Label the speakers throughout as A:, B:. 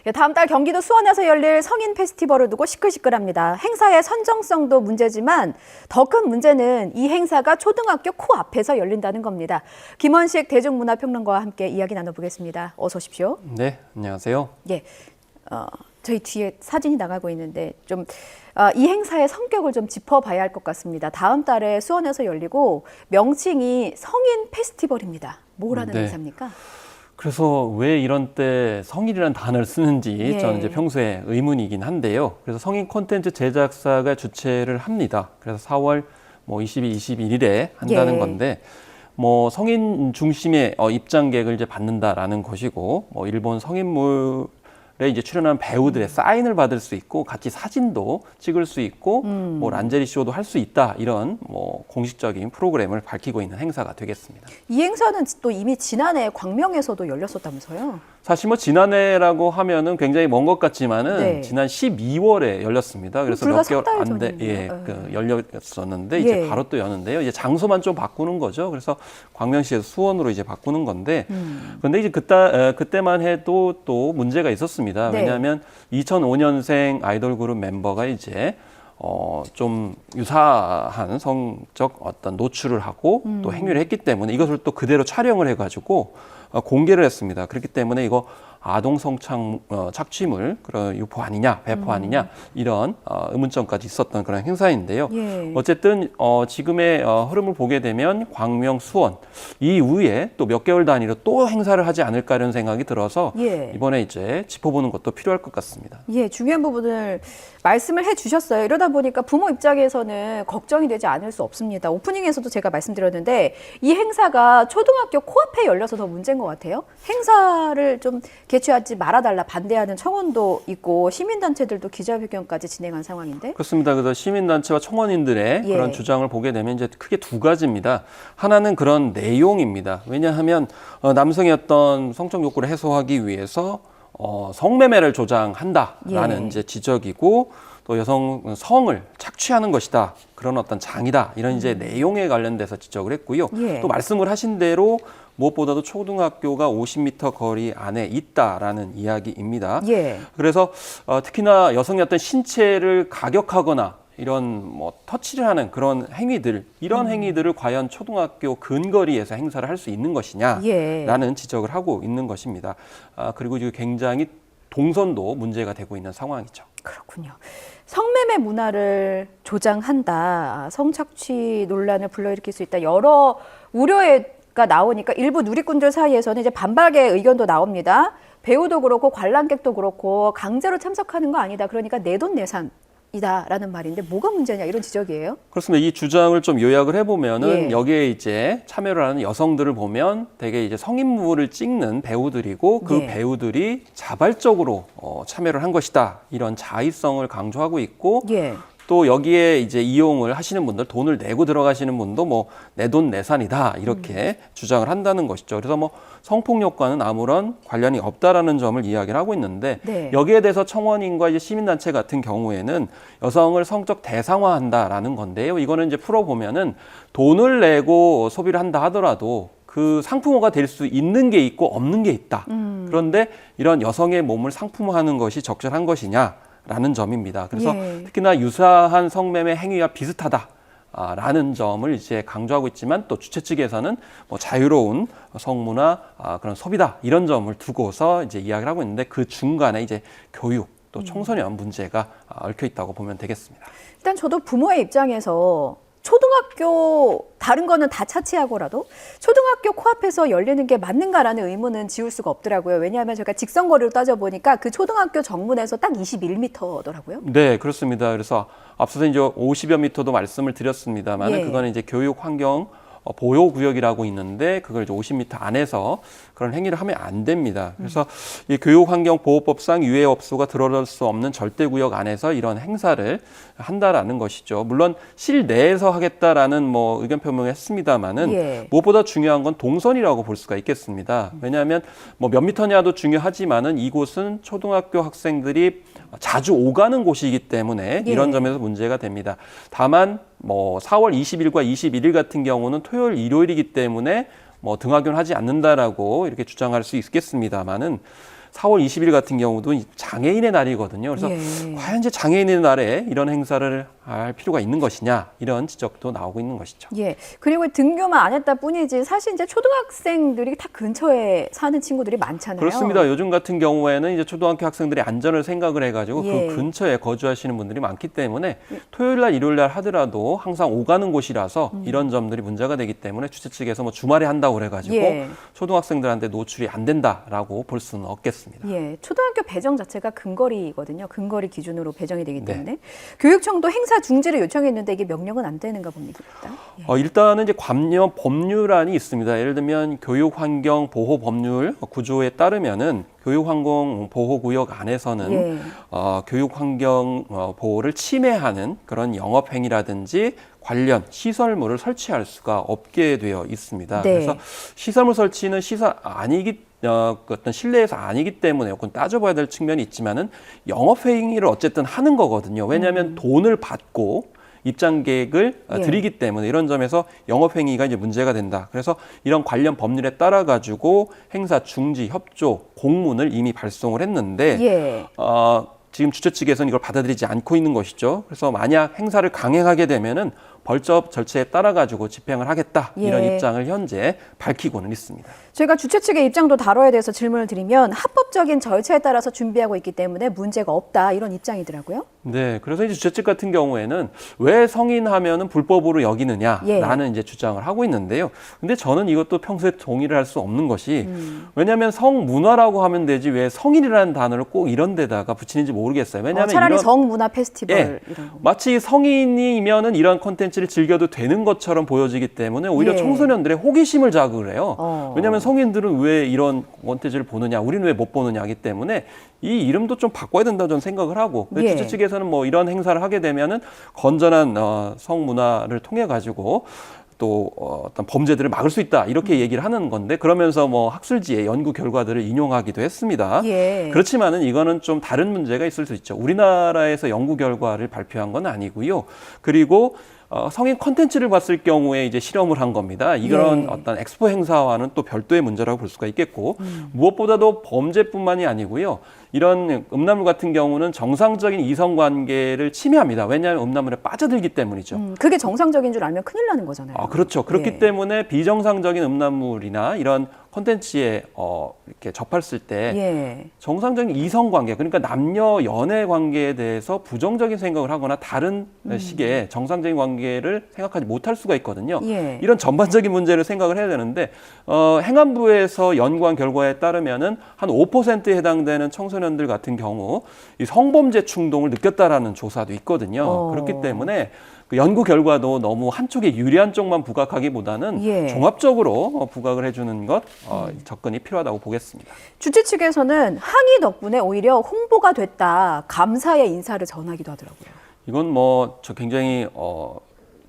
A: 예, 다음 달 경기도 수원에서 열릴 성인 페스티벌을 두고 시끌시끌합니다. 행사의 선정성도 문제지만 더 큰 문제는 이 행사가 초등학교 코앞에서 열린다는 겁니다. 김원식 대중문화평론가와 함께 이야기 나눠보겠습니다. 어서 오십시오.
B: 네, 안녕하세요.
A: 예, 저희 뒤에 사진이 나가고 있는데 이 행사의 성격을 좀 짚어봐야 할 것 같습니다. 다음 달에 수원에서 열리고 명칭이 성인 페스티벌입니다. 뭐라는 행사입니까?
B: 그래서 왜 이런 때 성인이라는 단어를 쓰는지
A: 예.
B: 저는 이제 평소에 의문이긴 한데요. 그래서 성인 콘텐츠 제작사가 주최를 합니다. 그래서 4월 22, 21일에 한다는
A: 예.
B: 건데 성인 중심의 입장객을 이제 받는다라는 것이고 일본 성인물에 이제 출연한 배우들의 사인을 받을 수 있고 같이 사진도 찍을 수 있고 란제리 쇼도 할 수 있다 이런 공식적인 프로그램을 밝히고 있는 행사가 되겠습니다.
A: 이 행사는 또 이미 지난해 광명에서도 열렸었다면서요?
B: 사실 지난해라고 하면은 굉장히 먼 것 같지만은
A: 네.
B: 지난 12월에 열렸습니다. 그래서
A: 불과
B: 몇 개월
A: 석 달
B: 안 돼,
A: 전이네요.
B: 열렸었는데 이제 바로 또 여는데요. 이제 장소만 좀 바꾸는 거죠. 그래서 광명시에서 수원으로 이제 바꾸는 건데, 그런데 이제 그때만 해도 또 문제가 있었습니다.
A: 네.
B: 왜냐하면 2005년생 아이돌 그룹 멤버가 이제 좀 유사한 성적 어떤 노출을 하고 또 행위를 했기 때문에 이것을 또 그대로 촬영을 해가지고 공개를 했습니다. 그렇기 때문에 이거 아동 착취물 그런 유포 아니냐, 배포 아니냐 이런 의문점까지 있었던 그런 행사인데요.
A: 예.
B: 어쨌든 지금의 흐름을 보게 되면 광명, 수원 이후에 또 몇 개월 단위로 또 행사를 하지 않을까 이런 생각이 들어서
A: 예.
B: 이번에 이제 짚어보는 것도 필요할 것 같습니다.
A: 예, 중요한 부분을 말씀을 해주셨어요. 이러다 보니까 부모 입장에서는 걱정이 되지 않을 수 없습니다. 오프닝에서도 제가 말씀드렸는데 이 행사가 초등학교 코앞에 열려서 더 문제인 것 같아요. 행사를 좀 개최하지 말아달라 반대하는 청원도 있고 시민단체들도 기자회견까지 진행한 상황인데.
B: 그렇습니다. 그래서 시민단체와 청원인들의
A: 예.
B: 그런 주장을 보게 되면 이제 크게 두 가지입니다. 하나는 그런 내용입니다. 왜냐하면 남성의 어떤 성적 욕구를 해소하기 위해서 성매매를 조장한다라는
A: 예.
B: 이제 지적이고 또 여성 성을 착취하는 것이다. 그런 어떤 장이다. 이런 이제 내용에 관련돼서 지적을 했고요.
A: 예.
B: 또 말씀을 하신 대로 무엇보다도 초등학교가 50m 거리 안에 있다라는 이야기입니다.
A: 예.
B: 그래서 특히나 여성의 어떤 신체를 가격하거나 이런 터치를 하는 그런 행위들, 이런 행위들을 과연 초등학교 근거리에서 행사를 할 수 있는 것이냐라는
A: 예.
B: 지적을 하고 있는 것입니다. 그리고 지금 굉장히 동선도 문제가 되고 있는 상황이죠.
A: 그렇군요. 성매매 문화를 조장한다, 성착취 논란을 불러일으킬 수 있다. 여러 우려가 나오니까 일부 누리꾼들 사이에서는 이제 반박의 의견도 나옵니다. 배우도 그렇고 관람객도 그렇고 강제로 참석하는 거 아니다. 그러니까 내돈내산이다라는 말인데 뭐가 문제냐 이런 지적이에요.
B: 그렇습니다. 이 주장을 좀 요약을 해보면은
A: 예.
B: 여기에 이제 참여를 하는 여성들을 보면 되게 이제 성인물을 찍는 배우들이고 그
A: 예.
B: 배우들이 자발적으로 참여를 한 것이다. 이런 자의성을 강조하고 있고
A: 예.
B: 또 여기에 이제 이용을 하시는 분들, 돈을 내고 들어가시는 분도 내돈내산이다 이렇게 주장을 한다는 것이죠. 그래서 성폭력과는 아무런 관련이 없다라는 점을 이야기를 하고 있는데
A: 네.
B: 여기에 대해서 청원인과 이제 시민단체 같은 경우에는 여성을 성적 대상화한다라는 건데요. 이거는 이제 풀어보면은 돈을 내고 소비를 한다 하더라도 그 상품화가 될 수 있는 게 있고 없는 게 있다. 그런데 이런 여성의 몸을 상품화하는 것이 적절한 것이냐? 라는 점입니다. 그래서
A: 예.
B: 특히나 유사한 성매매 행위와 비슷하다라는 점을 이제 강조하고 있지만 또 주최 측에서는 자유로운 성문화 그런 소비다 이런 점을 두고서 이제 이야기를 하고 있는데 그 중간에 이제 교육 또 청소년 문제가 얽혀 있다고 보면 되겠습니다.
A: 일단 저도 부모의 입장에서 초등학교 다른 거는 다 차치하고라도 초등학교 코앞에서 열리는 게 맞는가라는 의문은 지울 수가 없더라고요. 왜냐하면 제가 직선거리로 따져보니까 그 초등학교 정문에서 딱 21m더라고요.
B: 네, 그렇습니다. 그래서 앞서서 이제 50여 미터도 말씀을 드렸습니다만
A: 예.
B: 그거는 이제 교육 환경 보호구역이라고 있는데 그걸 이제 50m 안에서 그런 행위를 하면 안 됩니다. 그래서 이 교육환경보호법상 유해업소가 들어설 수 없는 절대구역 안에서 이런 행사를 한다라는 것이죠. 물론 실내에서 하겠다라는 의견 표명을 했습니다만은
A: 예.
B: 무엇보다 중요한 건 동선이라고 볼 수가 있겠습니다. 왜냐하면 몇 미터냐도 중요하지만은 이곳은 초등학교 학생들이 자주 오가는 곳이기 때문에 이런 점에서 문제가 됩니다. 다만 4월 20일과 21일 같은 경우는 토요일, 일요일이기 때문에 등하교는 하지 않는다라고 이렇게 주장할 수 있겠습니다만은 4월 20일 같은 경우도 장애인의 날이거든요. 그래서
A: 예.
B: 과연 이제 장애인의 날에 이런 행사를 할 필요가 있는 것이냐 이런 지적도 나오고 있는 것이죠.
A: 예. 그리고 등교만 안 했다 뿐이지 사실 이제 초등학생들이 다 근처에 사는 친구들이 많잖아요.
B: 그렇습니다. 요즘 같은 경우에는 이제 초등학교 학생들이 안전을 생각을 해가지고
A: 예.
B: 그 근처에 거주하시는 분들이 많기 때문에 토요일 날, 일요일 날 하더라도 항상 오가는 곳이라서 이런 점들이 문제가 되기 때문에 주최 측에서 뭐 주말에 한다고 그래가지고
A: 예.
B: 초등학생들한테 노출이 안 된다라고 볼 수는 없겠습니다.
A: 예, 초등학교 배정 자체가 근거리거든요. 근거리 기준으로 배정이 되기
B: 네.
A: 때문에 교육청도 행사 중지를 요청했는데 이게 명령은 안 되는가 봅니다. 예.
B: 일단은 이제 관련 법률안이 있습니다. 예를 들면 교육환경 보호 법률 구조에 따르면은 교육환경 보호구역 안에서는
A: 예.
B: 교육환경 보호를 침해하는 그런 영업행위라든지 관련 시설물을 설치할 수가 없게 되어 있습니다.
A: 네.
B: 그래서 시설물 설치는 어떤 실내에서 아니기 때문에 요건 따져봐야 될 측면이 있지만은 영업행위를 어쨌든 하는 거거든요. 왜냐하면 돈을 받고 입장객을
A: 예.
B: 드리기 때문에 이런 점에서 영업행위가 이제 문제가 된다. 그래서 이런 관련 법률에 따라 가지고 행사 중지 협조 공문을 이미 발송을 했는데
A: 예.
B: 지금 주최 측에서는 이걸 받아들이지 않고 있는 것이죠. 그래서 만약 행사를 강행하게 되면은 벌적 절차에 따라 가지고 집행을 하겠다 이런
A: 예.
B: 입장을 현재 밝히고는 있습니다.
A: 저희가 주최 측의 입장도 다뤄야 돼서 질문을 드리면 합법적인 절차에 따라서 준비하고 있기 때문에 문제가 없다 이런 입장이더라고요.
B: 네, 그래서 이제 주최 측 같은 경우에는 왜 성인하면은 불법으로 여기느냐라는 이제 주장을 하고 있는데요. 근데 저는 이것도 평소에 동의를 할 수 없는 것이 왜냐하면 성문화라고 하면 되지 왜 성인이라는 단어를 꼭 이런 데다가 붙이는지 모르겠어요. 왜냐하면
A: 차라리
B: 이런
A: 성문화 페스티벌
B: 예,
A: 이런 거.
B: 마치 성인이면은 이런 콘텐츠를 즐겨도 되는 것처럼 보여지기 때문에 오히려
A: 예.
B: 청소년들의 호기심을 자극을 해요. 왜냐하면 성인들은 왜 이런 콘텐츠를 보느냐, 우리는 왜 못 보느냐 하기 때문에 이 이름도 좀 바꿔야 된다고 저는 생각을 하고 근데
A: 예.
B: 주최 측에서는 뭐 이런 행사를 하게 되면은 건전한 성문화를 통해 가지고 또 어떤 범죄들을 막을 수 있다 이렇게 얘기를 하는 건데 그러면서 뭐 학술지의 연구 결과들을 인용하기도 했습니다.
A: 예.
B: 그렇지만은 이거는 좀 다른 문제가 있을 수 있죠. 우리나라에서 연구 결과를 발표한 건 아니고요. 그리고 성인 콘텐츠를 봤을 경우에 이제 실험을 한 겁니다. 이런
A: 예.
B: 어떤 엑스포 행사와는 또 별도의 문제라고 볼 수가 있겠고 무엇보다도 범죄뿐만이 아니고요. 이런 음란물 같은 경우는 정상적인 이성관계를 침해합니다. 왜냐하면 음란물에 빠져들기 때문이죠.
A: 그게 정상적인 줄 알면 큰일 나는 거잖아요.
B: 그렇죠. 그렇기
A: 예.
B: 때문에 비정상적인 음란물이나 이런 콘텐츠에 이렇게 접했을 때
A: 예.
B: 정상적인 이성관계, 그러니까 남녀 연애 관계에 대해서 부정적인 생각을 하거나 다른 식의 정상적인 관계를 생각하지 못할 수가 있거든요.
A: 예.
B: 이런 전반적인 문제를 생각을 해야 되는데 행안부에서 연구한 결과에 따르면은 한 5%에 해당되는 청소년들 같은 경우 이 성범죄 충동을 느꼈다라는 조사도 있거든요. 그렇기 때문에 그 연구 결과도 너무 한쪽에 유리한 쪽만 부각하기보다는
A: 예.
B: 종합적으로 부각을 해주는 것 접근이 필요하다고 보겠습니다.
A: 주최 측에서는 항의 덕분에 오히려 홍보가 됐다. 감사의 인사를 전하기도 하더라고요.
B: 이건 뭐 저 굉장히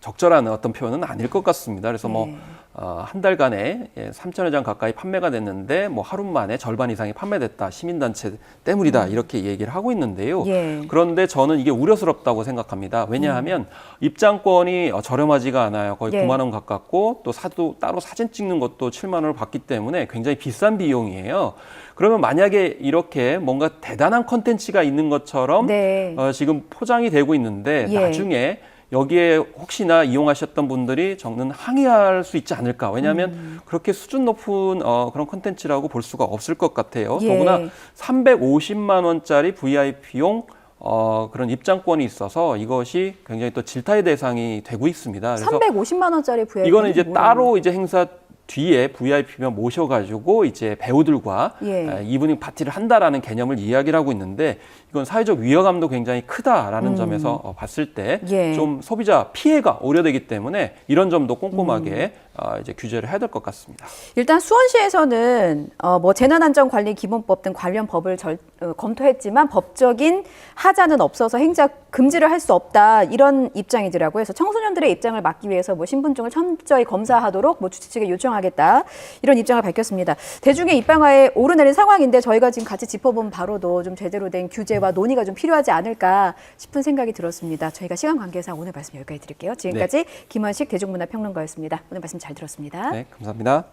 B: 적절한 어떤 표현은 아닐 것 같습니다. 그래서 뭐 한 달간에 3,000여 장 가까이 판매가 됐는데 뭐 하루 만에 절반 이상이 판매됐다. 시민단체 때문이다. 이렇게 얘기를 하고 있는데요.
A: 예.
B: 그런데 저는 이게 우려스럽다고 생각합니다. 왜냐하면 입장권이 저렴하지가 않아요. 거의
A: 예.
B: 9만 원 가깝고 또 따로 사진 찍는 것도 7만 원을 받기 때문에 굉장히 비싼 비용이에요. 그러면 만약에 이렇게 뭔가 대단한 컨텐츠가 있는 것처럼
A: 네.
B: 지금 포장이 되고 있는데
A: 예.
B: 나중에 여기에 혹시나 이용하셨던 분들이 저는 항의할 수 있지 않을까. 왜냐하면 그렇게 수준 높은 그런 콘텐츠라고 볼 수가 없을 것 같아요.
A: 예.
B: 더구나 350만 원짜리 VIP용 그런 입장권이 있어서 이것이 굉장히 또 질타의 대상이 되고 있습니다. 그래서
A: 350만 원짜리 VIP.
B: 이거는 이제 따로 이제 행사 뒤에 VIP면 모셔가지고 이제 배우들과
A: 예.
B: 이브닝 파티를 한다라는 개념을 이야기를 하고 있는데 이건 사회적 위화감도 굉장히 크다라는 점에서 봤을 때 좀
A: 예.
B: 소비자 피해가 우려되기 때문에 이런 점도 꼼꼼하게 이제 규제를 해야 될 것 같습니다.
A: 일단 수원시에서는 뭐 재난안전관리기본법 등 관련 법을 검토했지만 법적인 하자는 없어서 행사 금지를 할 수 없다 이런 입장이더라고요. 그래서 청소년들의 입장을 막기 위해서 뭐 신분증을 철저히 검사하도록 뭐 주최 측에 요청하겠다 이런 입장을 밝혔습니다. 대중의 입방아에 오르내린 상황인데 저희가 지금 같이 짚어본 바로도 좀 제대로 된 규제와 논의가 좀 필요하지 않을까 싶은 생각이 들었습니다. 저희가 시간 관계상 오늘 말씀 여기까지 드릴게요. 지금까지 김원식 대중문화평론가였습니다. 오늘 말씀 잘 들었습니다.
B: 네, 감사합니다.